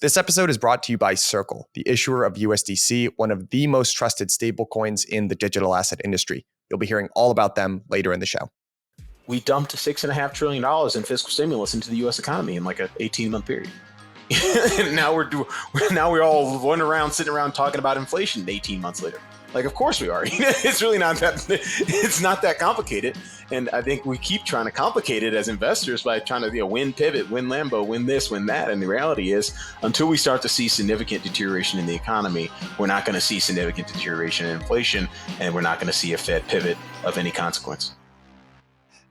This episode is brought to you by Circle, the issuer of USDC, one of the most trusted stablecoins in the digital asset industry. You'll be hearing all about them later in the show. We dumped $6.5 trillion in fiscal stimulus into the U.S. economy in like an 18-month period. And now we're all sitting around talking about inflation 18 months later. Like, of course we are. It's really not that. It's not that complicated. And I think we keep trying to complicate it as investors by trying to, win pivot, win Lambo, win this, win that. And the reality is, until we start to see significant deterioration in the economy, we're not going to see significant deterioration in inflation, and we're not going to see a Fed pivot of any consequence.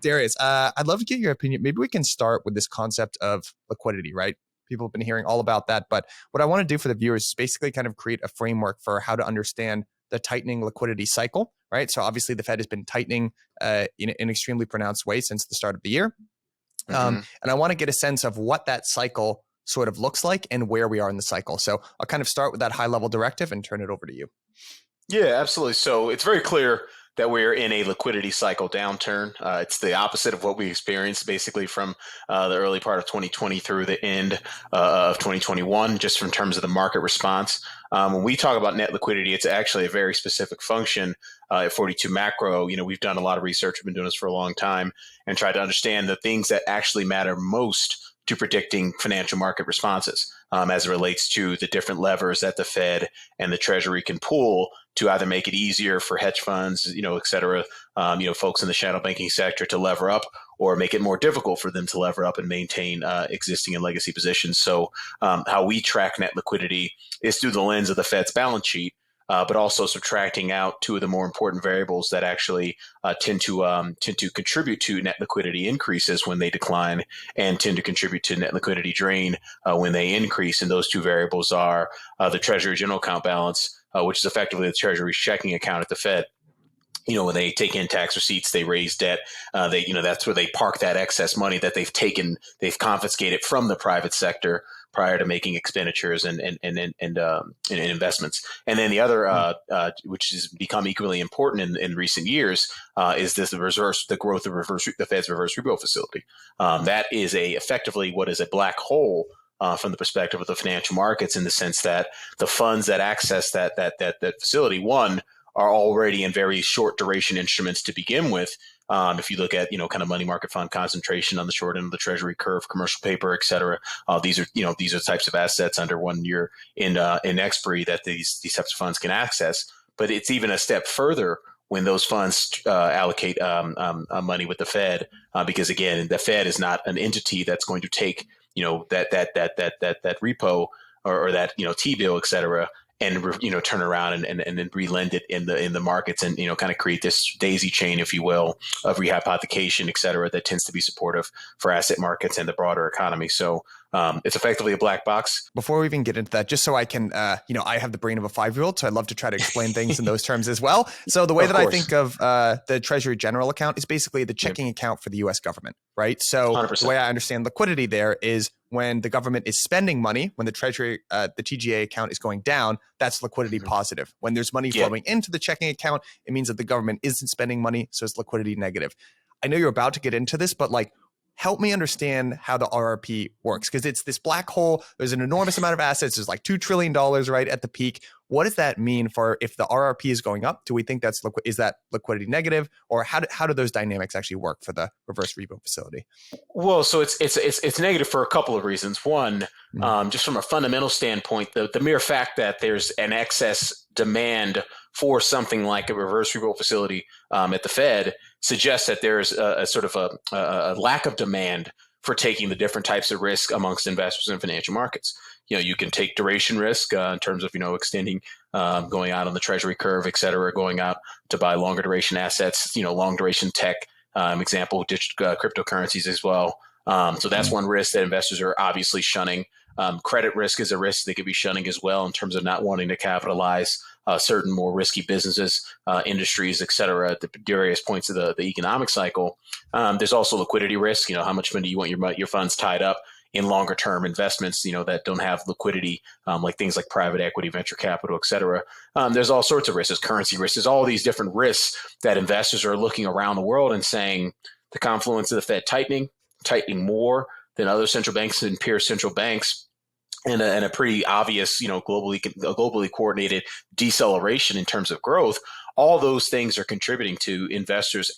Darius, I'd love to get your opinion. Maybe we can start with this concept of liquidity, right? People have been hearing all about that. But what I want to do for the viewers is basically kind of create a framework for how to understand the tightening liquidity cycle, right? So obviously the Fed has been tightening in an extremely pronounced way since the start of the year. And I want to get a sense of what that cycle sort of looks like and where we are in the cycle. So I'll kind of start with that high level directive and turn it over to you. Yeah, absolutely. So it's very clear that we're in a liquidity cycle downturn. It's the opposite of what we experienced basically from the early part of 2020 through the end of 2021, just in terms of the market response. When we talk about net liquidity, it's actually a very specific function at 42 Macro. We've done a lot of research. We've been doing this for a long time and tried to understand the things that actually matter most to predicting financial market responses as it relates to the different levers that the Fed and the Treasury can pull to either make it easier for hedge funds, et cetera, folks in the shadow banking sector to lever up, or make it more difficult for them to lever up and maintain existing and legacy positions. So how we track net liquidity is through the lens of the Fed's balance sheet, but also subtracting out two of the more important variables that actually tend to contribute to net liquidity increases when they decline, and tend to contribute to net liquidity drain when they increase. And those two variables are the Treasury general account balance, which is effectively the Treasury's checking account at the Fed. When they take in tax receipts, they raise debt. That's where they park that excess money that they've confiscated from the private sector prior to making expenditures and investments. And then the other, which has become equally important in recent years, is the growth of the Fed's reverse repo facility. That is effectively what is a black hole from the perspective of the financial markets, in the sense that the funds that access that facility, one, are already in very short duration instruments to begin with. If you look at, kind of money market fund concentration on the short end of the Treasury curve, commercial paper, et cetera, these are types of assets under 1 year in expiry that these types of funds can access. But it's even a step further when those funds allocate money with the Fed, because again, the Fed is not an entity that's going to take that repo or that T-bill, et cetera, and turn around and then relend it in the markets, and kind of create this daisy chain, if you will, of rehypothecation, et cetera, that tends to be supportive for asset markets and the broader economy. So it's effectively a black box. Before we even get into that, just so I can, I have the brain of a 5-year-old, so I love to try to explain things in those terms as well. So the way that I think of the Treasury General account is basically the checking account for the U.S. government, right? So 100%. The way I understand liquidity there is when the government is spending money, when the Treasury, the TGA account is going down, that's liquidity positive. When there's money flowing into the checking account, it means that the government isn't spending money, so it's liquidity negative. I know you're about to get into this, but help me understand how the RRP works, because it's this black hole. There's an enormous amount of assets. There's like $2 trillion right at the peak. What does that mean for if the RRP is going up? Do we think is that liquidity negative, or how do those dynamics actually work for the reverse repo facility? Well, so it's negative for a couple of reasons. One, just from a fundamental standpoint, the mere fact that there's an excess demand for something like a reverse repo facility at the Fed suggests that there's a sort of a lack of demand for taking the different types of risk amongst investors in financial markets. You can take duration risk in terms of, extending, going out on the Treasury curve, et cetera, going out to buy longer duration assets, long duration tech, example, cryptocurrencies as well. So that's one risk that investors are obviously shunning. Credit risk is a risk they could be shunning as well, in terms of not wanting to capitalize certain more risky businesses, industries, et cetera, at the various points of the economic cycle. There's also liquidity risk. How much money you want your funds tied up in longer term investments, that don't have liquidity, like things like private equity, venture capital, et cetera. There's all sorts of risks. There's currency risks. There's all these different risks that investors are looking around the world and saying the confluence of the Fed tightening more than other central banks and peer central banks, and a pretty obvious, globally coordinated deceleration in terms of growth, all those things are contributing to investors,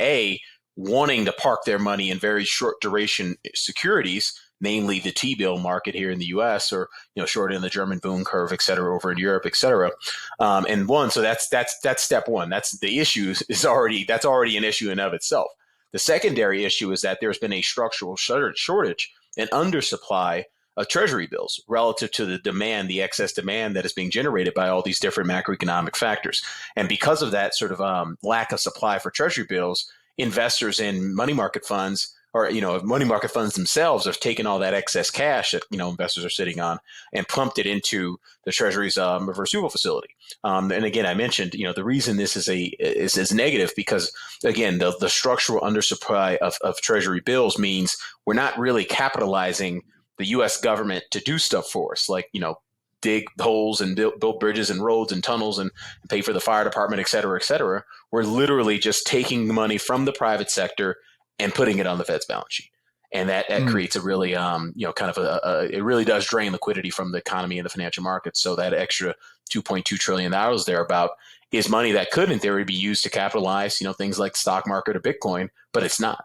wanting to park their money in very short duration securities, namely the T-bill market here in the U.S., or short in the German Bund curve, et cetera, over in Europe, et cetera. So that's step one. That's the issue that's already an issue in of itself. The secondary issue is that there's been a structural shortage and undersupply of treasury bills relative to the demand, the excess demand that is being generated by all these different macroeconomic factors. And because of that sort of lack of supply for treasury bills, investors in money market funds, or money market funds themselves, have taken all that excess cash that investors are sitting on and pumped it into the Treasury's reverse repo facility. And again, I mentioned the reason this is negative because again the structural undersupply of Treasury bills means we're not really capitalizing the U.S. government to do stuff for us, like dig holes and build bridges and roads and tunnels and pay for the fire department, et cetera, et cetera. We're literally just taking the money from the private sector and putting it on the Fed's balance sheet. And that creates a really, it really does drain liquidity from the economy and the financial markets. So that extra $2.2 trillion thereabout is money that could, in theory, be used to capitalize, things like stock market or Bitcoin, but it's not.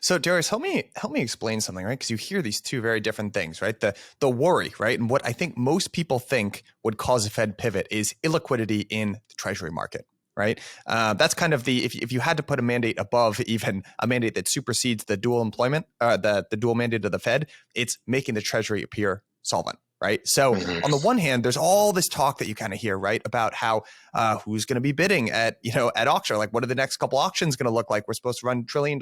So Darius, help me explain something, right? Because you hear these two very different things, right? The worry, right? And what I think most people think would cause a Fed pivot is illiquidity in the Treasury market, right? That's kind of if you had to put a mandate above even a mandate that supersedes the dual employment, the dual mandate of the Fed, it's making the Treasury appear solvent. Right. So on the one hand, there's all this talk that you kind of hear, right, about how who's going to be bidding at auction, like what are the next couple auctions going to look like? We're supposed to run $1 trillion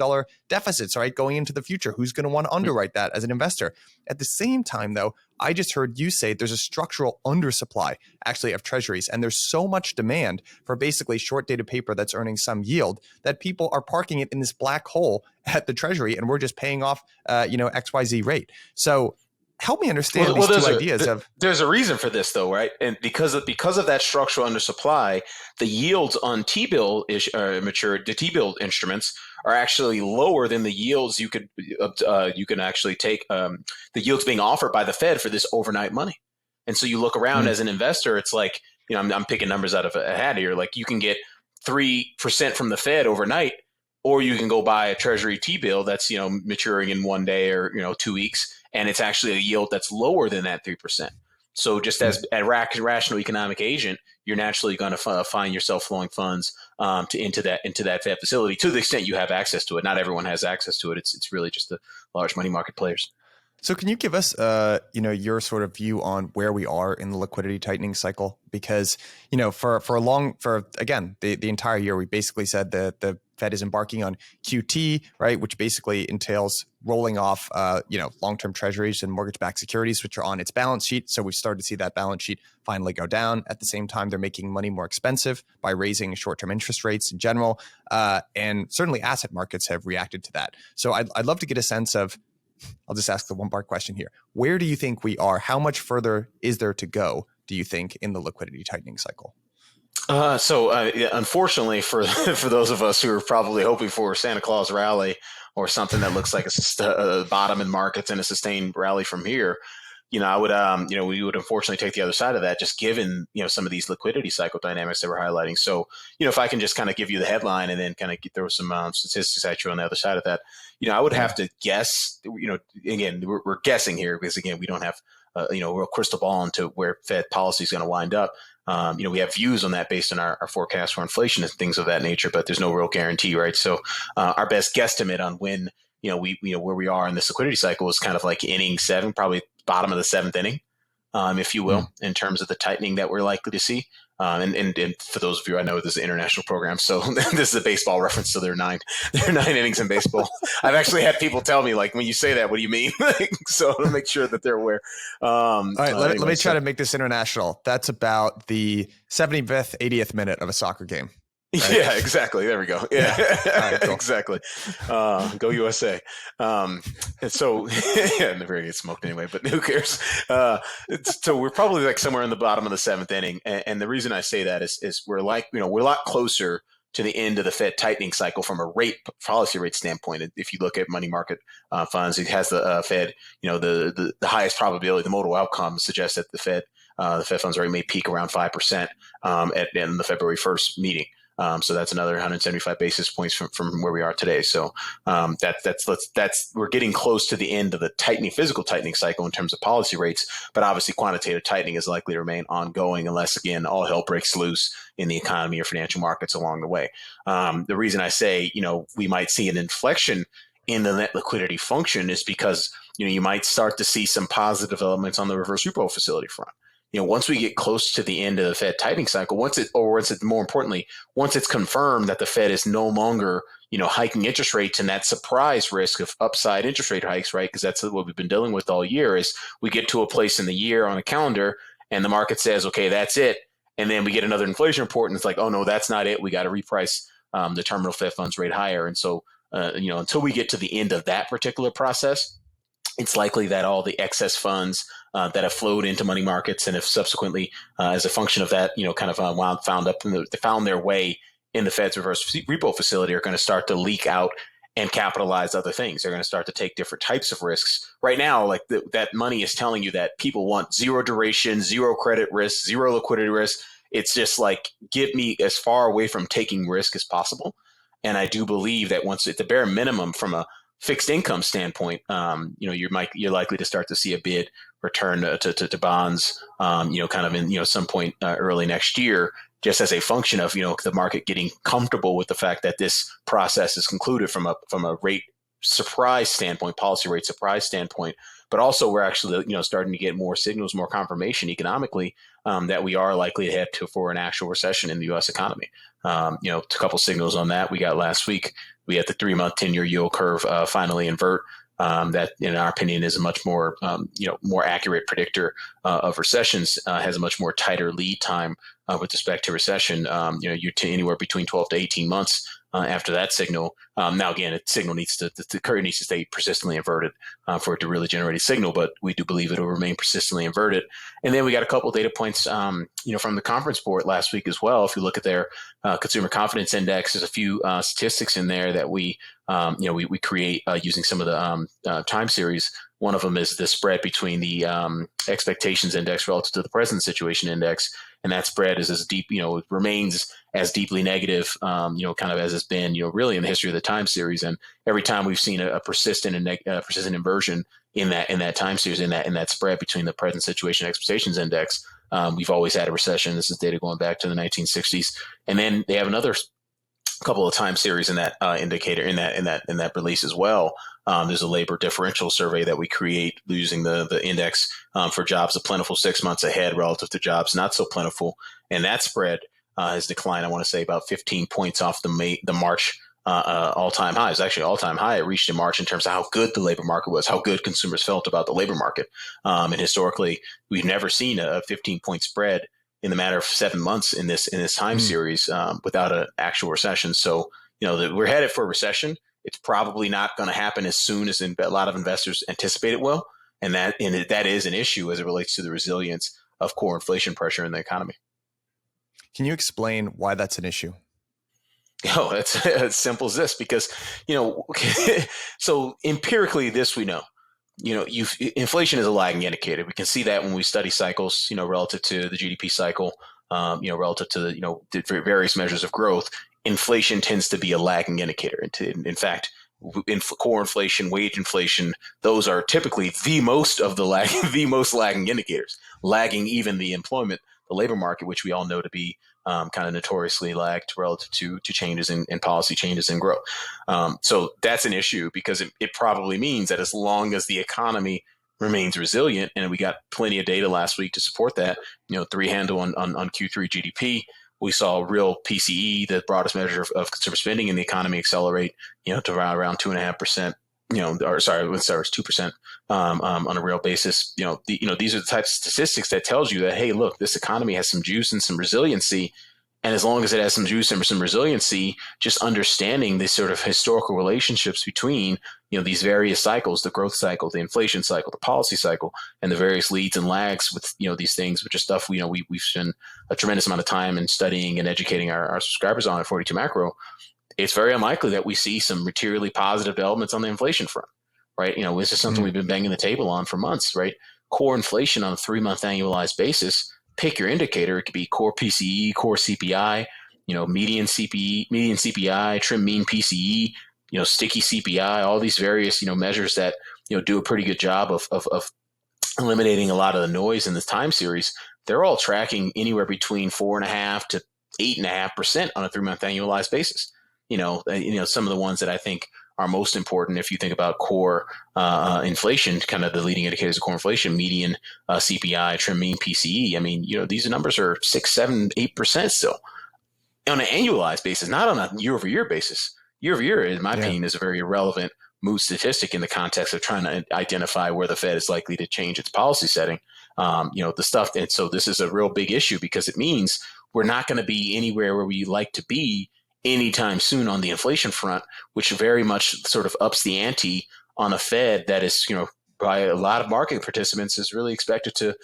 deficits, right, going into the future. Who's going to want to underwrite that as an investor? At the same time, though, I just heard you say there's a structural undersupply actually of treasuries, and there's so much demand for basically short dated paper that's earning some yield that people are parking it in this black hole at the Treasury, and we're just paying off XYZ rate. So help me understand these two ideas there's a reason for this though, right? And because of that structural undersupply, the yields on T-bill matured, the T-bill instruments are actually lower than the yields you can actually take, the yields being offered by the Fed for this overnight money. And so you look around as an investor, it's like, I'm picking numbers out of a hat here. Like you can get 3% from the Fed overnight, or you can go buy a Treasury T-bill that's maturing in 1 day or 2 weeks, and it's actually a yield that's lower than that 3%. So just as a rational economic agent, you're naturally going to find yourself flowing funds into that Fed facility to the extent you have access to it. Not everyone has access to it. It's really just the large money market players. So can you give us, your sort of view on where we are in the liquidity tightening cycle? Because, for the entire year, we basically said that the Fed is embarking on QT, right, which basically entails rolling off, long-term treasuries and mortgage-backed securities, which are on its balance sheet. So we've started to see that balance sheet finally go down. At the same time, they're making money more expensive by raising short-term interest rates in general. And certainly asset markets have reacted to that. So I'd love to get a sense of, I'll just ask the one-part question here. Where do you think we are? How much further is there to go, do you think, in the liquidity tightening cycle? Unfortunately, for those of us who are probably hoping for a Santa Claus rally or something that looks like a bottom in markets and a sustained rally from here, I would, we would unfortunately take the other side of that, just given, some of these liquidity cycle dynamics that we're highlighting. So, if I can just kind of give you the headline and then kind of throw some statistics at you on the other side of that, I would have to guess, again, we're guessing here because, again, we don't have, a real crystal ball into where Fed policy is going to wind up. We have views on that based on our forecast for inflation and things of that nature, but there's no real guarantee, right? So our best guesstimate on when, where we are in this liquidity cycle is kind of like inning 7, probably bottom of the 7th inning, if you will, in terms of the tightening that we're likely to see. And for those of you, I know this is an international program, so this is a baseball reference. So there are 9 innings in baseball. I've actually had people tell me, like, when you say that, what do you mean? So to make sure that they're aware. All right, let me try to make this international. That's about the 75th, 80th minute of a soccer game. Right? Yeah, exactly. There we go. Yeah, right, cool. Exactly. Go USA. And so, never get smoked anyway, but who cares? So we're probably like somewhere in the bottom of the 7th inning. And the reason I say that is we're like, we're a lot closer to the end of the Fed tightening cycle from a policy rate standpoint. If you look at money market funds, it has the Fed, the highest probability, the modal outcome suggests that the Fed funds rate may peak around 5% in the February 1st meeting. So that's another 175 basis points from where we are today. So that's we're getting close to the end of the physical tightening cycle in terms of policy rates. But obviously, quantitative tightening is likely to remain ongoing unless, again, all hell breaks loose in the economy or financial markets along the way. The reason I say we might see an inflection in the net liquidity function is because you might start to see some positive developments on the reverse repo facility front. Once we get close to the end of the Fed tightening cycle, once it's confirmed that the Fed is no longer, hiking interest rates, and that surprise risk of upside interest rate hikes, right? Because that's what we've been dealing with all year, is we get to a place in the year on a calendar and the market says, okay, that's it. And then we get another inflation report and it's like, oh no, that's not it. We got to reprice the terminal Fed funds rate higher. And so, until we get to the end of that particular process, it's likely that all the excess funds that have flowed into money markets and have subsequently, as a function of that, found their way in the Fed's reverse repo facility, are going to start to leak out and capitalize other things. They're going to start to take different types of risks. Right now, like that money is telling you that people want zero duration, zero credit risk, zero liquidity risk. It's just like, get me as far away from taking risk as possible. And I do believe that once at the bare minimum from a fixed income standpoint, you're likely to start to see a bid return to bonds, kind of in some point early next year, just as a function of the market getting comfortable with the fact that this process is concluded from a rate surprise standpoint, policy rate surprise standpoint. But also we're actually starting to get more signals, more confirmation economically that we are likely to head for an actual recession in the U.S. economy. A couple signals on that we got last week. We had the 3-month 10-year yield curve finally invert. That, in our opinion, is a much more more accurate predictor of recessions. Has a much more tighter lead time with respect to recession. You're anywhere between 12 to 18 months after that signal. Now, again, the signal the curve needs to stay persistently inverted for it to really generate a signal, but we do believe it will remain persistently inverted. And then we got a couple of data points, from the conference board last week as well. If you look at their consumer confidence index, there's a few statistics in there that we create using some of the time series. One of them is the spread between the expectations index relative to the present situation index. And that spread is as deep, it remains as deeply negative, kind of as it's been, really in the history of the time series. And every time we've seen a persistent inversion in that time series, in that spread between the present situation and expectations index, we've always had a recession. This is data going back to the 1960s. And then they have another couple of time series in that indicator in that release as well. There's a labor differential survey that we create using the index for jobs of plentiful 6 months ahead relative to jobs not so plentiful, and that spread has declined. I want to say about 15 points off the March all-time high. It's actually all-time high it reached in March in terms of how good the labor market was, how good consumers felt about the labor market. And historically, we've never seen a 15-point spread in the matter of 7 months in this time series without an actual recession. So, we're headed for a recession. It's probably not going to happen as soon as a lot of investors anticipate it will. And that is an issue as it relates to the resilience of core inflation pressure in the economy. Can you explain why that's an issue? Oh, it's as simple as this, because, so empirically this we know. Inflation is a lagging indicator. We can see that when we study cycles, relative to the GDP cycle, relative to the various measures of growth. Inflation tends to be a lagging indicator. In fact, core inflation, wage inflation, those are typically the most lagging indicators, lagging even the labor market, which we all know to be kind of notoriously lagged relative to changes in policy changes and growth. So that's an issue because it probably means that as long as the economy remains resilient, and we got plenty of data last week to support that, 3 handle on Q3 GDP. We saw real PCE, the broadest measure of consumer spending in the economy, accelerate, to around 2.5%. It's 2% on a real basis. These are the types of statistics that tells you that, hey, look, this economy has some juice and some resiliency, And as long as it has some juice and some resiliency, just understanding the sort of historical relationships between, these various cycles, the growth cycle, the inflation cycle, the policy cycle, and the various leads and lags with, these things, which is stuff we've spent a tremendous amount of time in studying and educating our subscribers on at 42 Macro. It's very unlikely that we see some materially positive developments on the inflation front, right? This is something we've been banging the table on for months, right? Core inflation on a 3-month annualized basis. Pick your indicator. It could be core PCE, core CPI, median CPI, trim mean PCE, sticky CPI, all these various, measures that, do a pretty good job of eliminating a lot of the noise in this time series. They're all tracking anywhere between 4.5% to 8.5% on a 3-month annualized basis. Some of the ones that I think are most important if you think about core inflation, kind of the leading indicators of core inflation, median CPI, trim mean PCE. I mean, these numbers are 6, 7, 8% still on an annualized basis, not on a year-over-year basis. Year-over-year, in my opinion, is a very irrelevant mood statistic in the context of trying to identify where the Fed is likely to change its policy setting. The stuff, and so this is a real big issue because it means we're not going to be anywhere where we like to be anytime soon on the inflation front, which very much sort of ups the ante on a Fed that is, by a lot of market participants is really expected to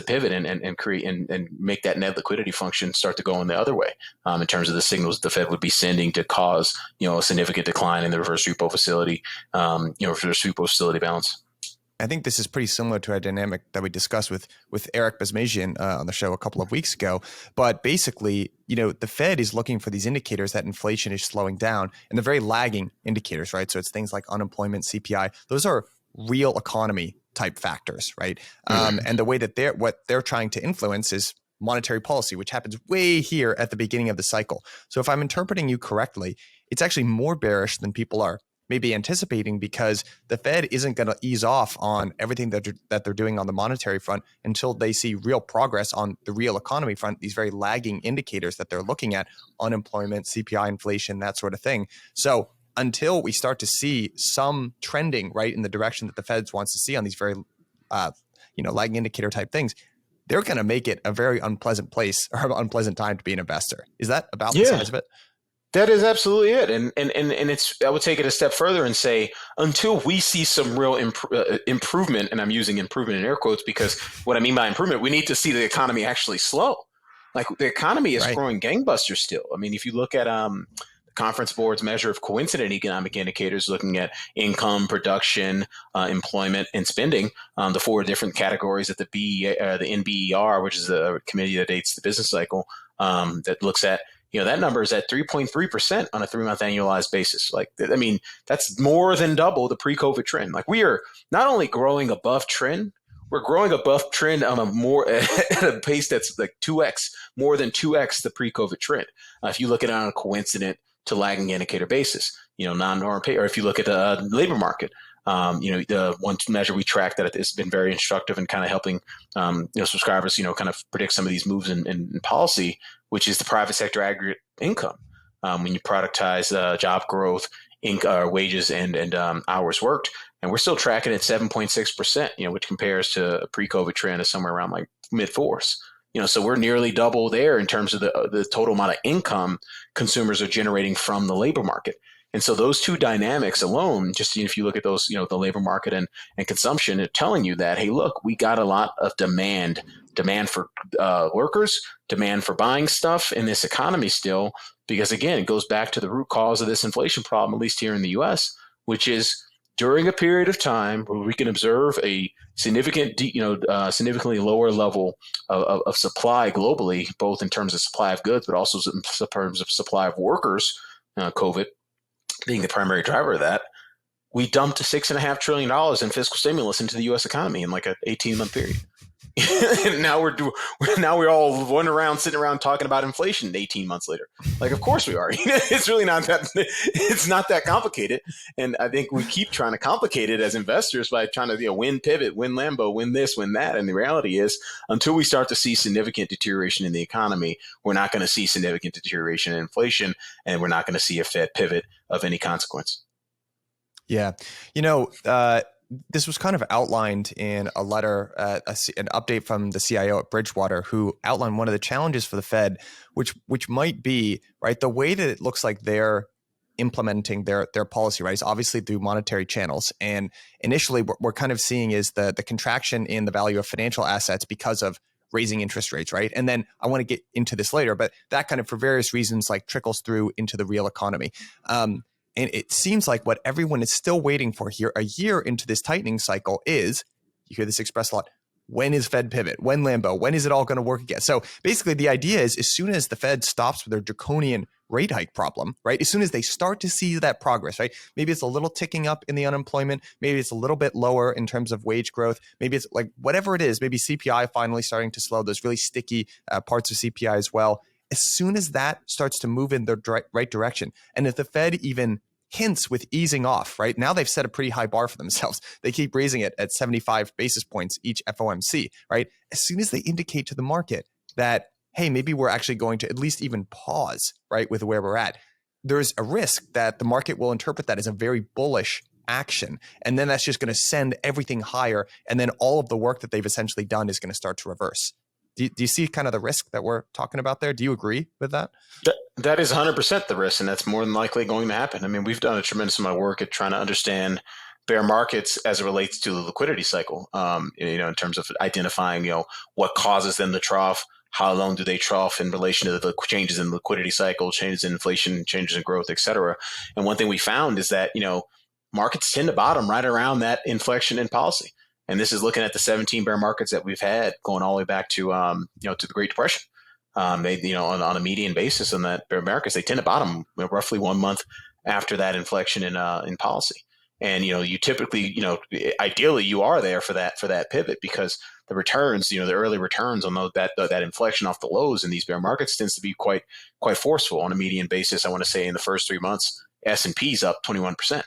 pivot and create and make that net liquidity function start to go in the other way in terms of the signals the Fed would be sending to cause, a significant decline in the reverse repo facility, reverse repo facility balance. I think this is pretty similar to a dynamic that we discussed with Eric Basmajian on the show a couple of weeks ago. But basically, the Fed is looking for these indicators that inflation is slowing down, and they're very lagging indicators, right? So it's things like unemployment, CPI. Those are real economy type factors, right? And the way that what they're trying to influence is monetary policy, which happens way here at the beginning of the cycle. So if I'm interpreting you correctly, it's actually more bearish than people are maybe anticipating, because the Fed isn't going to ease off on everything that they're doing on the monetary front until they see real progress on the real economy front, these very lagging indicators that they're looking at, unemployment, CPI, inflation, that sort of thing. So until we start to see some trending right in the direction that the Fed wants to see on these very, lagging indicator type things, they're going to make it a very unpleasant place or unpleasant time to be an investor. Is that about the size of it? That is absolutely it. And it's, I would take it a step further and say, until we see some real improvement, and I'm using improvement in air quotes because what I mean by improvement, we need to see the economy actually slow. Like the economy is growing gangbusters still. I mean, if you look at the Conference Board's measure of coincident economic indicators, looking at income, production, employment, and spending, the 4 different categories that the NBER, which is the committee that dates the business cycle, that looks at, that number is at 3.3% on a 3-month annualized basis. Like, I mean, that's more than double the pre-COVID trend. Like, we are not only growing above trend, we're growing above trend on at a pace that's like 2x, more than 2x the pre-COVID trend. If you look at it on a coincident to lagging indicator basis, non-norm pay, or if you look at the labor market, the one measure we track that has been very instructive in kind of helping, subscribers, kind of predict some of these moves in policy, which is the private sector aggregate income. When you productize job growth, wages, and hours worked, and we're still tracking at 7.6%, which compares to a pre-COVID trend of somewhere around like mid-4s. So we're nearly double there in terms of the total amount of income consumers are generating from the labor market. And so those two dynamics alone, just if you look at those, the labor market and consumption, are telling you that, hey, look, we got a lot of demand for workers, demand for buying stuff in this economy still, because again, it goes back to the root cause of this inflation problem, at least here in the US, which is during a period of time where we can observe a significantly lower level of supply globally, both in terms of supply of goods, but also in terms of supply of workers, COVID being the primary driver of that, we dumped $6.5 trillion in fiscal stimulus into the U.S. economy in like an 18-month period. And now we're all sitting around talking about inflation 18 months later. Like, of course we are. It's really not that complicated. And I think we keep trying to complicate it as investors by trying to win pivot, win Lambo, win this, win that. And the reality is, until we start to see significant deterioration in the economy, we're not going to see significant deterioration in inflation, and we're not going to see a Fed pivot of any consequence. Yeah. this was kind of outlined in a letter, an update from the CIO at Bridgewater, who outlined one of the challenges for the Fed, which might be, right, the way that it looks like they're implementing their policy, right, is obviously through monetary channels. And initially, what we're kind of seeing is the contraction in the value of financial assets because of raising interest rates, right? And then I want to get into this later, but that kind of, for various reasons, like trickles through into the real economy. And it seems like what everyone is still waiting for here, a year into this tightening cycle, is, you hear this expressed a lot, when is Fed pivot? When Lambo? When is it all going to work again? So basically the idea is, as soon as the Fed stops with their draconian rate hike problem, right? As soon as they start to see that progress, right? Maybe it's a little ticking up in the unemployment. Maybe it's a little bit lower in terms of wage growth. Maybe it's like whatever it is, maybe CPI finally starting to slow, those really sticky parts of CPI as well. As soon as that starts to move in the right direction, and if the Fed even hints with easing off, right? Now they've set a pretty high bar for themselves. They keep raising it at 75 basis points each FOMC, right? As soon as they indicate to the market that, hey, maybe we're actually going to at least even pause, right, with where we're at, there's a risk that the market will interpret that as a very bullish action. And then that's just going to send everything higher. And then all of the work that they've essentially done is going to start to reverse. Do you see kind of the risk that we're talking about there? Do you agree with that? That is 100% the risk, and that's more than likely going to happen. I mean, we've done a tremendous amount of work at trying to understand bear markets as it relates to the liquidity cycle, in terms of identifying, what causes them to trough, how long do they trough in relation to the changes in the liquidity cycle, changes in inflation, changes in growth, et cetera. And one thing we found is that, markets tend to bottom right around that inflection in policy. And this is looking at the 17 bear markets that we've had going all the way back to, to the Great Depression. They, on a median basis in that bear markets, they tend to bottom roughly 1 month after that inflection in policy. And, you typically, ideally you are there for that pivot, because the returns, the early returns on that inflection off the lows in these bear markets tends to be quite forceful on a median basis. I want to say in the first 3 months, S&P's up 21%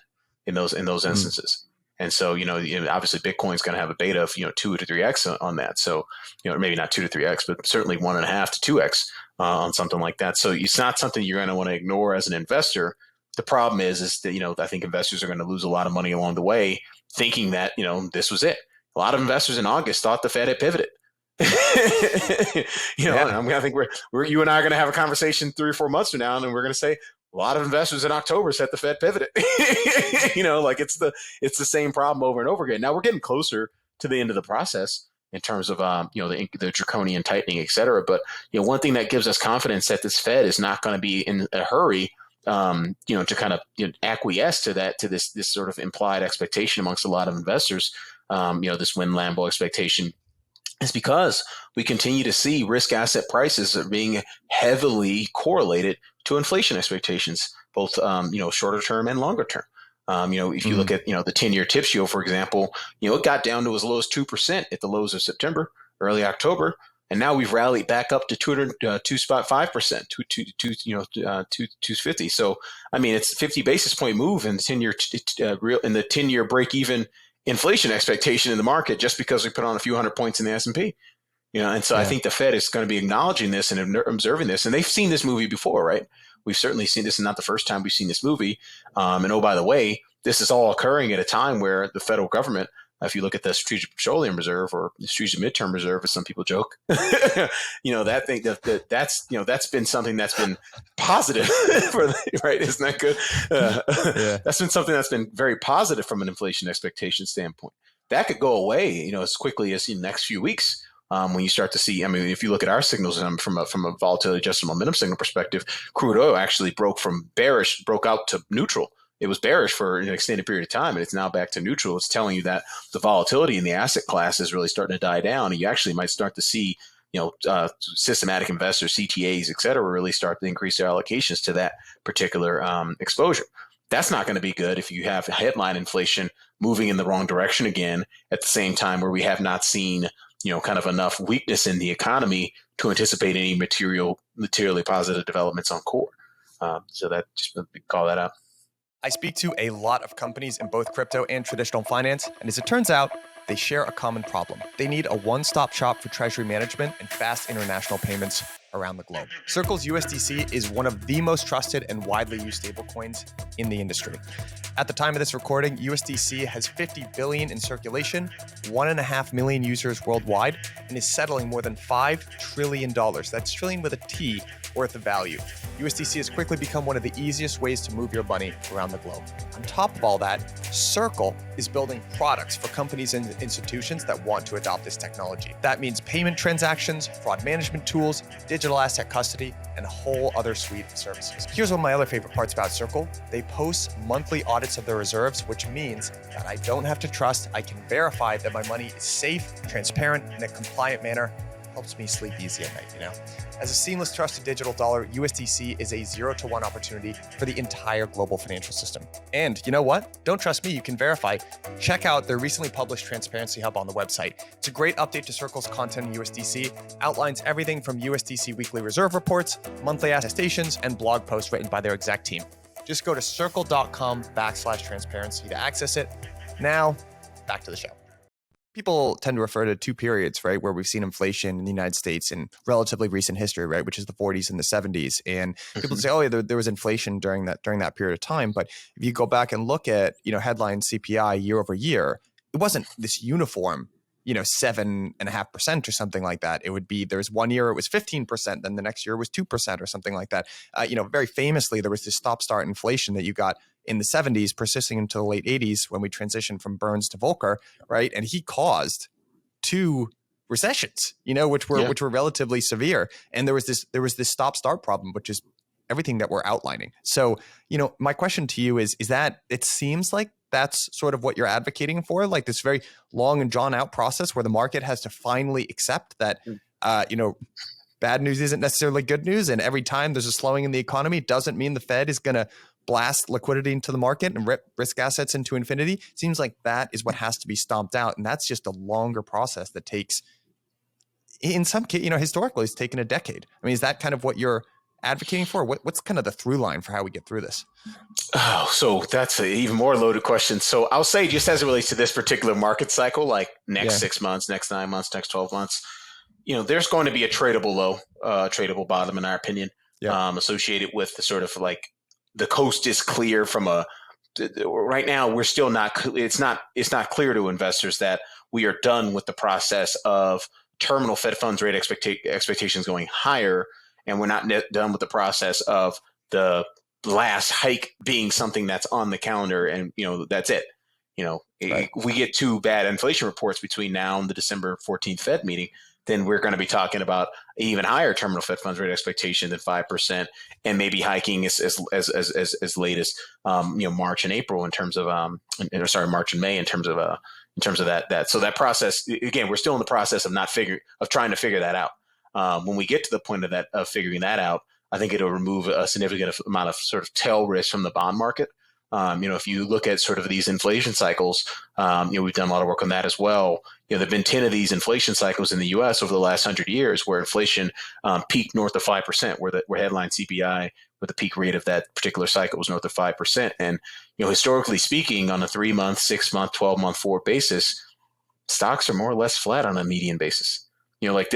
in those instances. And so, obviously Bitcoin's going to have a beta of, 2 to 3x on that. So, maybe not 2 to 3x, but certainly 1.5 to 2x on something like that. So it's not something you're going to want to ignore as an investor. The problem is that, I think investors are going to lose a lot of money along the way thinking that, this was it. A lot of investors in August thought the Fed had pivoted. I think you and I are going to have a conversation 3 or 4 months from now, and we're going to say, a lot of investors in October said the Fed pivoted. It's the same problem over and over again. Now we're getting closer to the end of the process in terms of the draconian tightening, et cetera. But one thing that gives us confidence that this Fed is not going to be in a hurry, to kind of acquiesce to this sort of implied expectation amongst a lot of investors. This win Lambo expectation is because we continue to see risk asset prices are being heavily correlated to inflation expectations, both shorter term and longer term. If you look at the 10-year tips yield, for example, it got down to as low as 2% at the lows of September, early October, and now we've rallied back up to 2.5%, 250. So I mean, it's a 50 basis point move in the 10-year break even inflation expectation in the market just because we put on a few hundred points in the S&P. And so I think the Fed is going to be acknowledging this and observing this. And they've seen this movie before, right? We've certainly seen this, and not the first time we've seen this movie. And oh, by the way, this is all occurring at a time where the federal government, if you look at the Strategic Petroleum Reserve, or the Strategic Midterm Reserve, as some people joke, that's been something that's been positive, right? Isn't that good? That's been something that's been very positive from an inflation expectation standpoint. That could go away, as quickly as in the next few weeks. When you start to see, I mean, if you look at our signals from a volatility adjusted momentum signal perspective, crude oil actually broke out to neutral. It was bearish for an extended period of time, and it's now back to neutral. It's telling you that the volatility in the asset class is really starting to die down, and you actually might start to see, systematic investors, CTAs, et cetera, really start to increase their allocations to that particular exposure. That's not going to be good if you have headline inflation moving in the wrong direction again at the same time where we have not seen kind of enough weakness in the economy to anticipate any materially positive developments on core. So that just call that out. I speak to a lot of companies in both crypto and traditional finance, and as it turns out, they share a common problem. They need a one-stop shop for treasury management and fast international payments around the globe. Circle's USDC is one of the most trusted and widely used stablecoins in the industry. At the time of this recording, USDC has 50 billion in circulation, 1.5 million users worldwide, and is settling more than $5 trillion. That's trillion with a T worth of value. USDC has quickly become one of the easiest ways to move your money around the globe. On top of all that, Circle is building products for companies and institutions that want to adopt this technology. That means payment transactions, fraud management tools, digital asset custody, and a whole other suite of services. Here's one of my other favorite parts about Circle. They post monthly audits of their reserves, which means that I don't have to trust. I can verify that my money is safe, transparent, in a compliant manner. Helps me sleep easy at night, As a seamless, trusted digital dollar, USDC is a 0-to-1 opportunity for the entire global financial system. And you know what? Don't trust me, you can verify. Check out their recently published Transparency Hub on the website. It's a great update to Circle's content in USDC, outlines everything from USDC weekly reserve reports, monthly attestations, and blog posts written by their exec team. Just go to circle.com/transparency to access it. Now, back to the show. People tend to refer to two periods, right, where we've seen inflation in the United States in relatively recent history, right, which is the 40s and the 70s. And people say, oh, yeah, there was inflation during that period of time. But if you go back and look at, headline CPI year over year, it wasn't this uniform, 7.5% or something like that. It would be, there was one year it was 15%, then the next year it was 2% or something like that. Very famously, there was this stop-start inflation that you got in the 70s, persisting until the late 80s when we transitioned from Burns to Volcker, right? And he caused two recessions, which were relatively severe. And there was this stop-start problem, which is everything that we're outlining. So, my question to you is that it seems like that's sort of what you're advocating for, like this very long and drawn out process where the market has to finally accept that, bad news isn't necessarily good news. And every time there's a slowing in the economy, doesn't mean the Fed is going to blast liquidity into the market and rip risk assets into infinity. Seems like that is what has to be stomped out. And that's just a longer process that takes, in some case, historically, it's taken a decade. I mean, is that kind of what you're advocating for? What's kind of the through line for how we get through this? Oh, so that's an even more loaded question. So I'll say, just as it relates to this particular market cycle, like next 6 months, next 9 months, next 12 months, there's going to be a tradable low, tradable bottom, in our opinion, associated with the sort of like the coast is clear from right now. We're still not, it's not clear to investors that we are done with the process of terminal Fed funds rate expectations going higher. And we're not done with the process of the last hike being something that's on the calendar, and that's it. If we get two bad inflation reports between now and the December 14th Fed meeting, then we're going to be talking about an even higher terminal Fed funds rate expectation than 5%, and maybe hiking as late as March and April in terms of March and May in terms of that. So that process, again, we're still in the process of trying to figure that out. When we get to the point of figuring that out, I think it'll remove a significant amount of sort of tail risk from the bond market. If you look at sort of these inflation cycles, we've done a lot of work on that as well. There've been 10 of these inflation cycles in the U.S. over the last 100 years, where inflation peaked north of 5%, where headline CPI, where the peak rate of that particular cycle was north of 5%. And historically speaking, on a 3-month, 6-month, 12-month forward basis, stocks are more or less flat on a median basis. The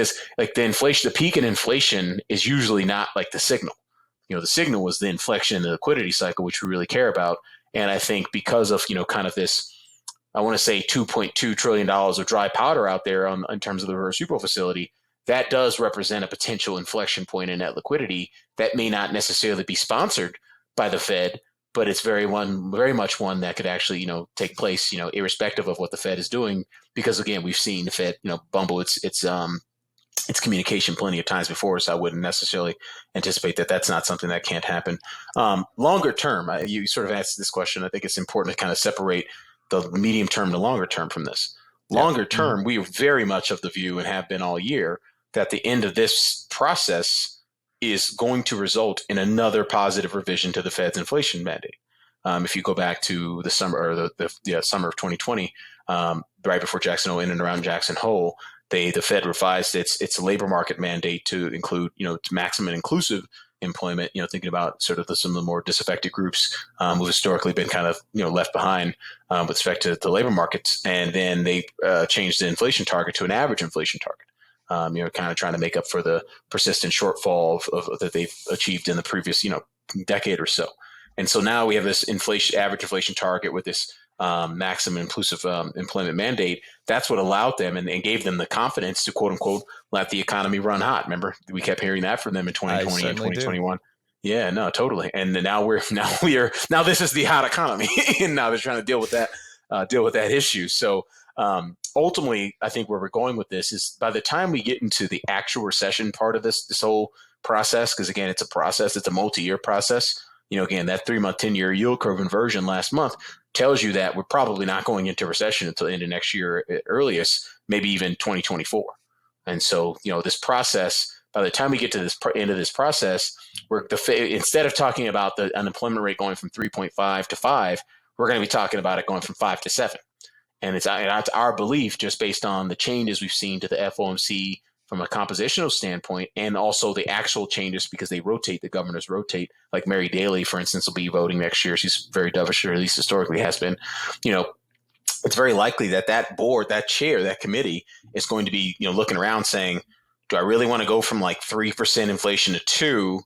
inflation, the peak in inflation is usually not like the signal. The signal was the inflection in the liquidity cycle, which we really care about. And I think because of, kind of this, I want to say $2.2 trillion of dry powder out there in terms of the reverse repo facility, that does represent a potential inflection point in net liquidity that may not necessarily be sponsored by the Fed, but it's very much one that could actually, take place, irrespective of what the Fed is doing. Because again, we've seen the Fed, bumble its communication plenty of times before, so I wouldn't necessarily anticipate that that's not something that can't happen. Longer term, you sort of asked this question. I think it's important to kind of separate the medium term to longer term from this. Longer term, we are very much of the view, and have been all year, that the end of this process is going to result in another positive revision to the Fed's inflation mandate. If you go back to the summer or the summer of 2020, right before Jackson Hole, in and around Jackson Hole, the Fed revised its labor market mandate to include, maximum inclusive employment, thinking about sort of some of the more disaffected groups who've historically been kind of, left behind with respect to the labor markets. And then they changed the inflation target to an average inflation target. kind of trying to make up for the persistent shortfall that they've achieved in the previous, decade or so. And so now we have this average inflation target with this maximum inclusive employment mandate. That's what allowed them and gave them the confidence to, quote unquote, let the economy run hot. Remember, we kept hearing that from them in 2020 and 2021. Do. Yeah, no, totally. And now this is the hot economy, and now they're trying to deal with that issue. So ultimately, I think where we're going with this is by the time we get into the actual recession part of this whole process, because again, it's a process, it's a multi-year process. Again, that 3-month, 10-year yield curve inversion last month tells you that we're probably not going into recession until the end of next year at earliest, maybe even 2024. And so, this process, by the time we get to this end of this process, instead of talking about the unemployment rate going from 3.5 to 5, we're going to be talking about it going from 5 to 7. And it's our belief, just based on the changes we've seen to the FOMC from a compositional standpoint, and also the actual changes because they rotate, the governors rotate. Like Mary Daly, for instance, will be voting next year. She's very dovish, or at least historically has been. It's very likely that board, that chair, that committee is going to be, looking around saying, do I really want to go from like 3% inflation to 2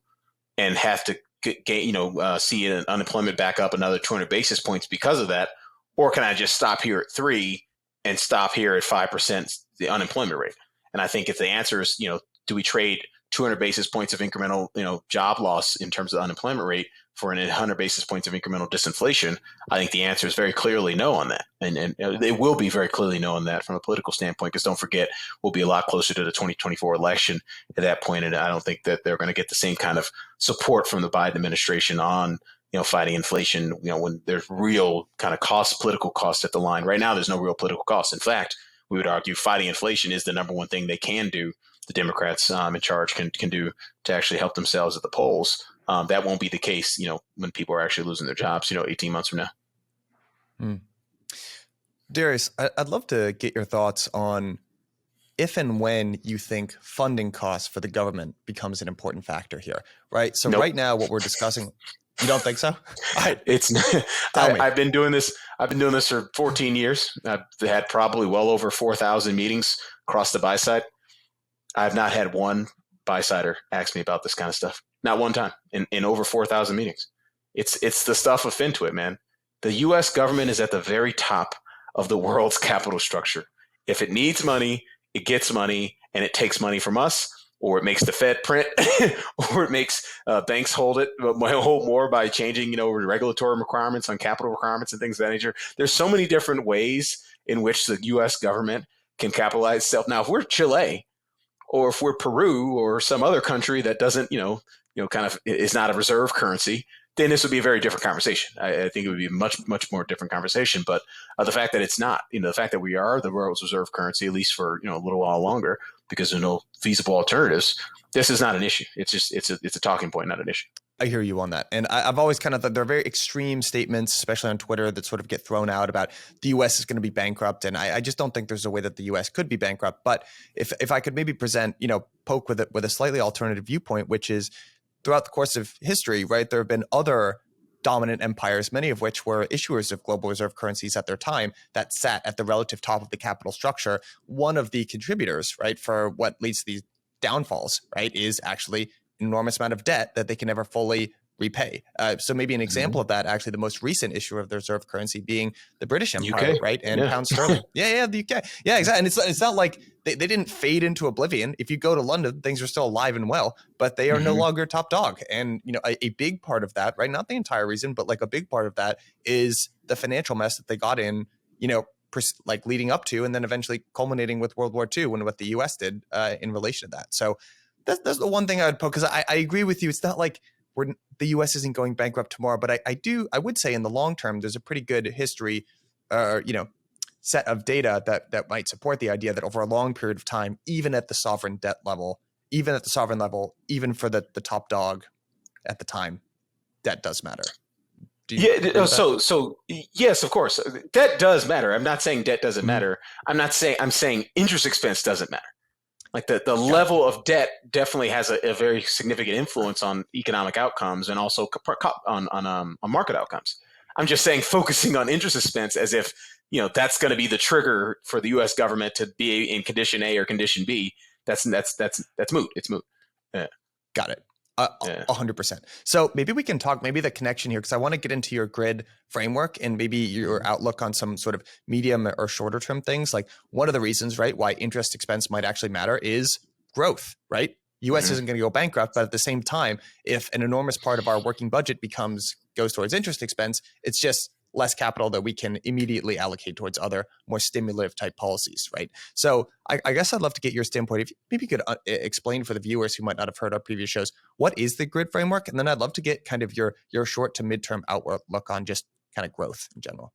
and have to see an unemployment back up another 200 basis points because of that? Or can I just stop here at 3 and stop here at 5%, the unemployment rate? And I think if the answer is, do we trade 200 basis points of incremental, job loss in terms of the unemployment rate for an 100 basis points of incremental disinflation? I think the answer is very clearly no on that. And it will be very clearly no on that from a political standpoint, because don't forget, we'll be a lot closer to the 2024 election at that point. And I don't think that they're going to get the same kind of support from the Biden administration on, fighting inflation, when there's real kind of political cost at the line. Right now, there's no real political cost. In fact, we would argue fighting inflation is the number one thing they can do. The Democrats in charge can do to actually help themselves at the polls. That won't be the case, when people are actually losing their jobs, 18 months from now. Darius, I'd love to get your thoughts on if and when you think funding costs for the government becomes an important factor here, right? So Right now, what we're discussing. You don't think so? I've been doing this. I've been doing this for 14 years. I've had probably well over 4,000 meetings across the buy side. I've not had one buy sider ask me about this kind of stuff. Not one time in over 4,000 meetings. It's the stuff of FinTwit, man. The U.S. government is at the very top of the world's capital structure. If it needs money, it gets money, and it takes money from us, or it makes the Fed print, or it makes banks hold more by changing, regulatory requirements on capital requirements and things of that nature. There's so many different ways in which the U.S. government can capitalize itself. Now, if we're Chile, or if we're Peru, or some other country that doesn't, kind of is not a reserve currency, then this would be a very different conversation. I think it would be a much, much more different conversation. But the fact that it's not, the fact that we are the world's reserve currency, at least for, a little while longer, because there's no feasible alternatives, this is not an issue. It's just, it's a talking point, not an issue. I hear you on that. And I've always kind of thought there are very extreme statements, especially on Twitter, that sort of get thrown out about the U.S. is going to be bankrupt. And I just don't think there's a way that the U.S. could be bankrupt. But if I could maybe present, poke with a slightly alternative viewpoint, which is throughout the course of history, right, there have been other dominant empires, many of which were issuers of global reserve currencies at their time, that sat at the relative top of the capital structure. One of the contributors, right, for what leads to these downfalls, right, is actually an enormous amount of debt that they can never fully repay. So maybe an example of that, actually the most recent issuer of the reserve currency being the British Empire, UK. Right? And pound sterling. Yeah, the UK. Yeah, exactly. And it's not like they didn't fade into oblivion. If you go to London, things are still alive and well, but they are no longer top dog. And, a big part of that, right? Not the entire reason, but like a big part of that is the financial mess that they got in, like leading up to, and then eventually culminating with World War II and what the US did in relation to that. So that's the one thing I would poke, because I agree with you. It's not like the U.S. isn't going bankrupt tomorrow, but I would say in the long term, there's a pretty good history, set of data that might support the idea that over a long period of time, even at the sovereign level, even for the top dog at the time, debt does matter. So yes, of course, debt does matter. I'm not saying debt doesn't matter. I'm saying interest expense doesn't matter. Like the level of debt definitely has a very significant influence on economic outcomes and also on market outcomes. I'm just saying focusing on interest expense as if, that's going to be the trigger for the U.S. government to be in condition A or condition B. that's moot. It's moot. Yeah. Got it. Yeah. 100%. So maybe we can talk, maybe the connection here, because I want to get into your grid framework and maybe your outlook on some sort of medium or shorter term things. Like one of the reasons, right, why interest expense might actually matter is growth, right? US isn't going to go bankrupt, but at the same time, if an enormous part of our working budget goes towards interest expense, it's just less capital that we can immediately allocate towards other more stimulative type policies, right? So I guess I'd love to get your standpoint. If maybe you could explain for the viewers who might not have heard our previous shows, what is the grid framework? And then I'd love to get kind of your short to midterm outlook on just kind of growth in general.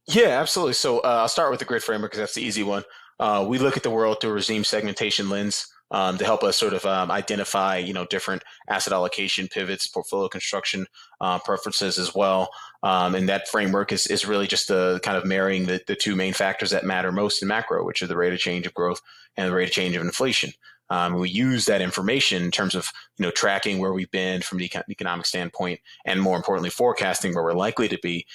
Yeah, absolutely. So I'll start with the grid framework because that's the easy one. We look at the world through a regime segmentation lens to help us sort of identify, different asset allocation pivots, portfolio construction preferences as well. And that framework is really just the kind of marrying the two main factors that matter most in macro, which are the rate of change of growth and the rate of change of inflation. We use that information in terms of tracking where we've been from the economic standpoint, and more importantly, forecasting where we're likely to be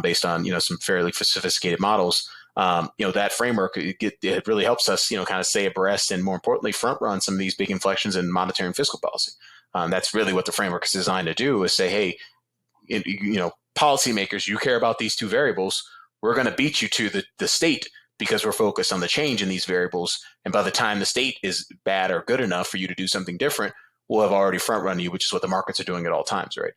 based on some fairly sophisticated models. That framework it really helps us kind of stay abreast and, more importantly, front run some of these big inflections in monetary and fiscal policy. That's really what the framework is designed to do: is say, hey, policymakers, you care about these two variables. We're going to beat you to the state, because we're focused on the change in these variables. And by the time the state is bad or good enough for you to do something different, we'll have already front run you, which is what the markets are doing at all times, right?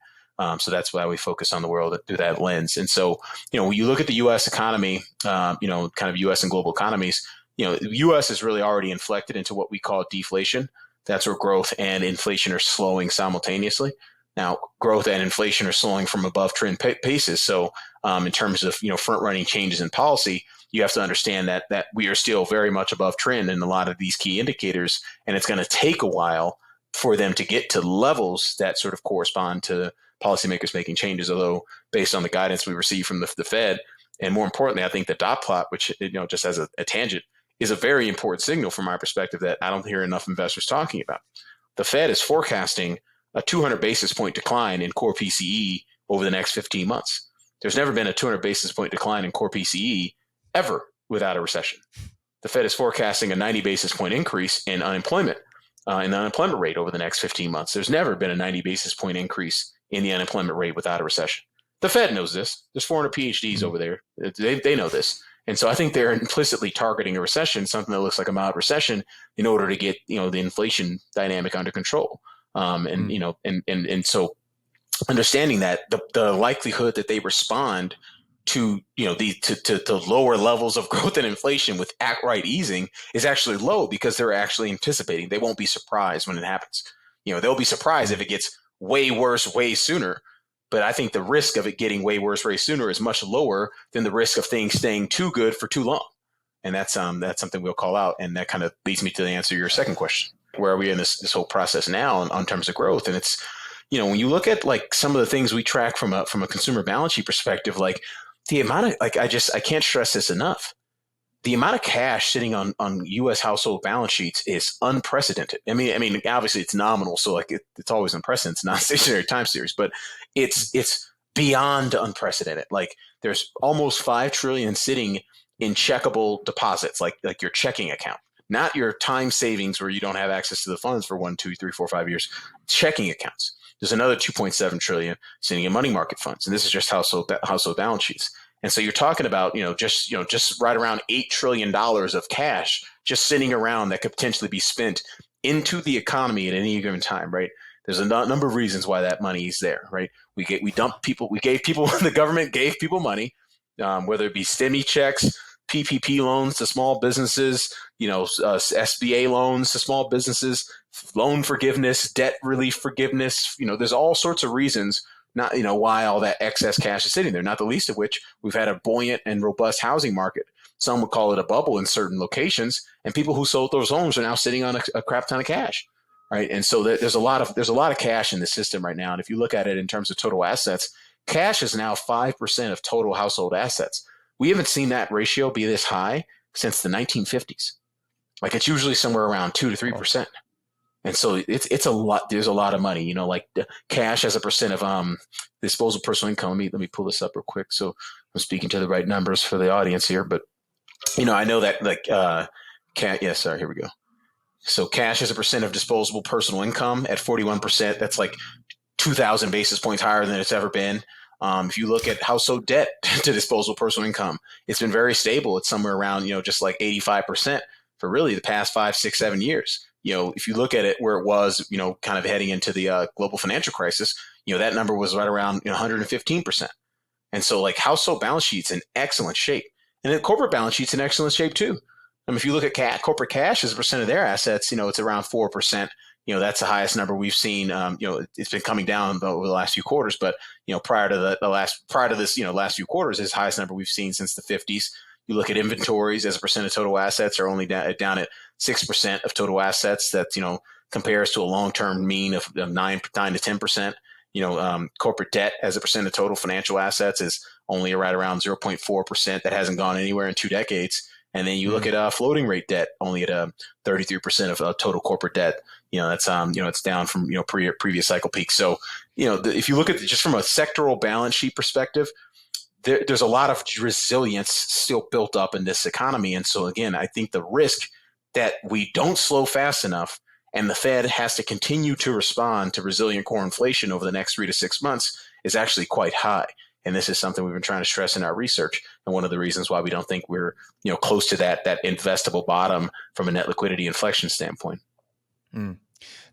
So that's why we focus on the world through that lens. And so, when you look at the U.S. economy, kind of U.S. and global economies, the U.S. is really already inflected into what we call deflation. That's where growth and inflation are slowing simultaneously. Now, growth and inflation are slowing from above trend paces. So in terms of, front running changes in policy, you have to understand that we are still very much above trend in a lot of these key indicators. And it's going to take a while for them to get to levels that sort of correspond to policymakers making changes, although based on the guidance we receive from the Fed, and more importantly, I think the dot plot, which, just as a tangent, is a very important signal from my perspective that I don't hear enough investors talking about. The Fed is forecasting a 200 basis point decline in core PCE over the next 15 months. There's never been a 200 basis point decline in core PCE ever without a recession. The Fed is forecasting a 90 basis point increase in unemployment, in the unemployment rate over the next 15 months. There's never been a 90 basis point increase in the unemployment rate without a recession. The Fed knows this. There's 400 PhDs over there. They know this. And so I think they're implicitly targeting a recession, something that looks like a mild recession, in order to get, the inflation dynamic under control. And so understanding that the likelihood that they respond to to lower levels of growth and inflation with outright easing is actually low, because they're actually anticipating. They won't be surprised when it happens. They'll be surprised if it gets way worse way sooner. But I think the risk of it getting way worse way sooner is much lower than the risk of things staying too good for too long. And that's something we'll call out. And that kind of leads me to answer your second question. Where are we in this whole process now on terms of growth? And it's, when you look at like some of the things we track from a consumer balance sheet perspective, like the amount of, like, I can't stress this enough. The amount of cash sitting on U.S. household balance sheets is unprecedented. I mean, obviously it's nominal, so like it's always unprecedented. It's not a stationary time series, but it's beyond unprecedented. Like there's almost $5 trillion sitting in checkable deposits, like your checking account, not your time savings where you don't have access to the funds for 1, 2, 3, 4, 5 years. Checking accounts. There's another 2.7 trillion sitting in money market funds, and this is just household balance sheets. And so you're talking about, just right around $8 trillion of cash just sitting around that could potentially be spent into the economy at any given time, right? There's a number of reasons why that money is there, right? The government gave people money, whether it be STEMI checks, PPP loans to small businesses, SBA loans to small businesses, loan forgiveness, debt relief forgiveness. There's all sorts of reasons why all that excess cash is sitting there, not the least of which we've had a buoyant and robust housing market. Some would call it a bubble in certain locations, and people who sold those homes are now sitting on a crap ton of cash, right? And so there's a lot of cash in the system right now. And if you look at it in terms of total assets, cash is now 5% of total household assets. We haven't seen that ratio be this high since the 1950s. Like it's usually somewhere around 2 to 3%. And so it's a lot. There's a lot of money, like the cash as a percent of disposable personal income. Let me pull this up real quick. So I'm speaking to the right numbers for the audience here. But I know that here we go. So cash as a percent of disposable personal income at 41%, that's like 2,000 basis points higher than it's ever been. If you look at household debt to disposable personal income, it's been very stable. It's somewhere around, just like 85% for really the past 5, 6, 7 years. If you look at it where it was, kind of heading into the global financial crisis, that number was right around 115%. And so like household balance sheets in excellent shape. And then corporate balance sheets in excellent shape too. If you look at corporate cash as a percent of their assets, it's around 4%. That's the highest number we've seen. It's been coming down over the last few quarters, but prior to this last few quarters is the highest number we've seen since the 50s. You look at inventories as a percent of total assets are only down at 6% of total assets. That compares to a long-term mean of 9 to 10%. Corporate debt as a percent of total financial assets is only right around 0.4%. That hasn't gone anywhere in 2 decades. And then you look at floating rate debt, only at 33% of total corporate debt. That's it's down from previous cycle peaks. So if you look at it just from a sectoral balance sheet perspective, there's a lot of resilience still built up in this economy. And so again, I think the risk that we don't slow fast enough and the Fed has to continue to respond to resilient core inflation over the next 3 to 6 months is actually quite high. And this is something we've been trying to stress in our research. And one of the reasons why we don't think we're close to that investable bottom from a net liquidity inflection standpoint.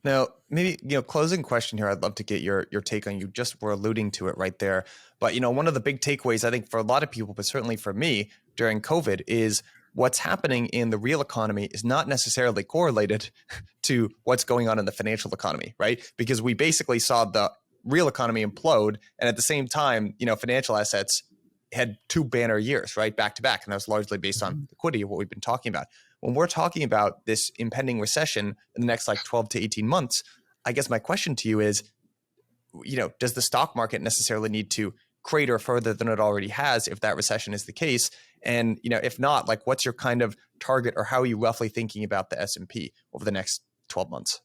Now, maybe, closing question here, I'd love to get your take on. You just were alluding to it right there. But, one of the big takeaways, I think, for a lot of people, but certainly for me during COVID, is what's happening in the real economy is not necessarily correlated to what's going on in the financial economy, right? Because we basically saw the real economy implode, and at the same time, financial assets had 2 banner years, right, back to back, and that was largely based on liquidity, what we've been talking about. When we're talking about this impending recession in the next 12 to 18 months, I guess my question to you is, does the stock market necessarily need to crater further than it already has if that recession is the case? And if not, what's your kind of target, or how are you roughly thinking about the S&P over the next 12 months?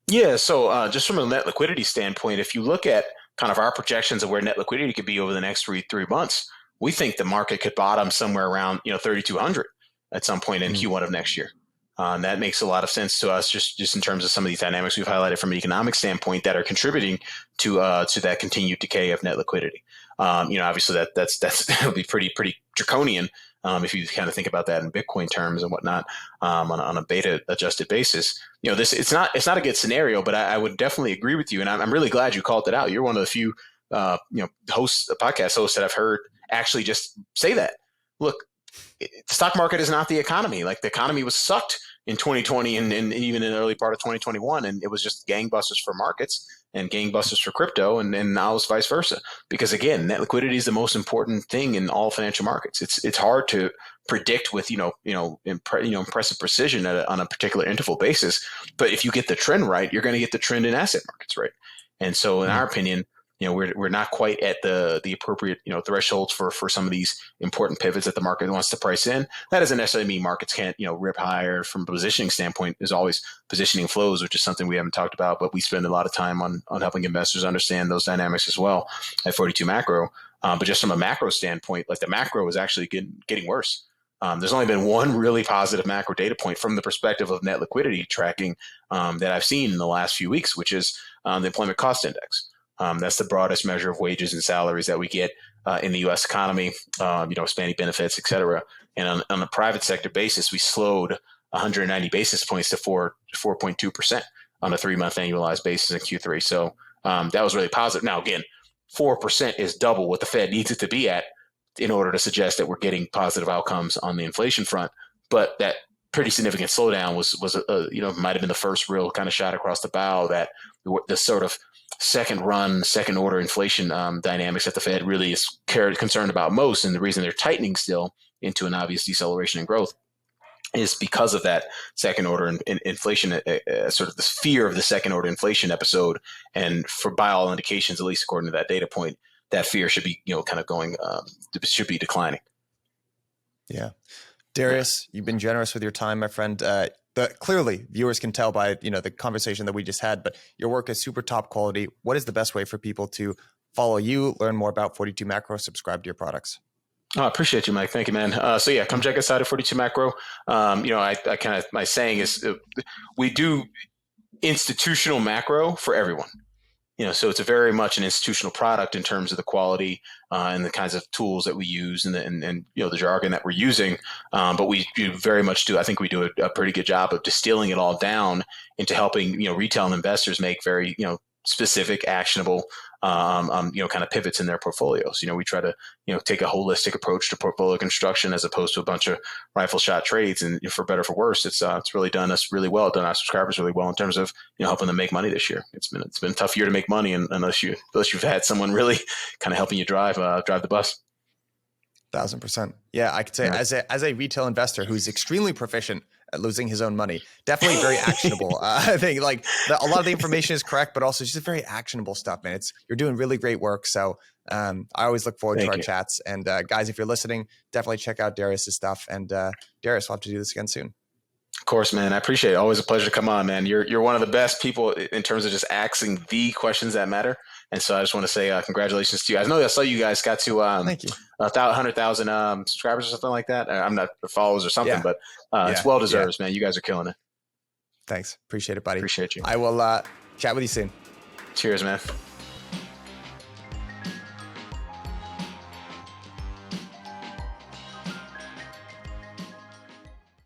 Yeah, so just from a net liquidity standpoint, if you look at kind of our projections of where net liquidity could be over the next three months, we think the market could bottom somewhere around 3,200 at some point in Q1 of next year. That makes a lot of sense to us, just in terms of some of these dynamics we've highlighted from an economic standpoint that are contributing to that continued decay of net liquidity. Obviously that'll be pretty draconian if you kind of think about that in Bitcoin terms and whatnot, on a beta adjusted basis. It's not a good scenario, but I would definitely agree with you, and I'm really glad you called it out. You're one of the few podcast hosts that I've heard actually just say that. Look, the stock market is not the economy. Like, the economy was sucked in 2020 and even in the early part of 2021, and it was just gangbusters for markets and gangbusters for crypto, and now it's vice versa. Because again, net liquidity is the most important thing in all financial markets. It's hard to predict with impressive precision on a particular interval basis, but if you get the trend right, you're going to get the trend in asset markets right. And so, in our opinion, we're not quite at the appropriate thresholds for some of these important pivots that the market wants to price in. That doesn't necessarily mean markets can't rip higher. From a positioning standpoint, there's always positioning flows, which is something we haven't talked about, but we spend a lot of time on helping investors understand those dynamics as well at 42 Macro. But just from a macro standpoint, like, the macro is actually getting worse. There's only been one really positive macro data point from the perspective of net liquidity tracking that I've seen in the last few weeks, which is the employment cost index. That's the broadest measure of wages and salaries that we get in the U.S. economy, spanning benefits, et cetera. And on a private sector basis, we slowed 190 basis points to 4.2% on a 3-month annualized basis in Q3. So that was really positive. Now, again, 4% is double what the Fed needs it to be at in order to suggest that we're getting positive outcomes on the inflation front. But that pretty significant slowdown was might have been the first real kind of shot across the bow that the sort of second order inflation dynamics that the Fed really is concerned about most, and the reason they're tightening still into an obvious deceleration in growth is because of that second order inflation, sort of this fear of the second order inflation episode. And by all indications, at least according to that data point, that fear should be kind of going should be declining. Yeah. Darius, you've been generous with your time, my friend. Clearly, viewers can tell by the conversation that we just had, but your work is super top quality. What is the best way for people to follow you, learn more about 42 Macro, subscribe to your products? Oh, I appreciate you, Mike. Thank you, man. So yeah, come check us out at 42 Macro. I kind of, my saying is we do institutional macro for everyone. So it's a very much an institutional product in terms of the quality and the kinds of tools that we use and the jargon that we're using. But we do very much do. I think we do a pretty good job of distilling it all down into helping retail investors make very specific, actionable kind of pivots in their portfolios. We try to take a holistic approach to portfolio construction as opposed to a bunch of rifle shot trades. And for better or for worse, it's really done us really well, done our subscribers really well in terms of helping them make money this year. It's been a tough year to make money unless you've had someone really kind of helping you drive the bus. 1,000%. Yeah, I could say as a retail investor who's extremely proficient at losing his own money, definitely very actionable. I think a lot of the information is correct, but also just very actionable stuff, man. You're doing really great work. So I always look forward to our chats. And guys, if you're listening, definitely check out Darius's stuff. And Darius, we'll have to do this again soon. Of course, man. I appreciate it. Always a pleasure to come on, man. You're one of the best people in terms of just asking the questions that matter. And so I just want to say congratulations to you. I saw you guys got to thank you. 100,000 subscribers or something like that. I'm not followers or something, but it's well deserved, man. You guys are killing it. Thanks. Appreciate it, buddy. Appreciate you. I will chat with you soon. Cheers, man.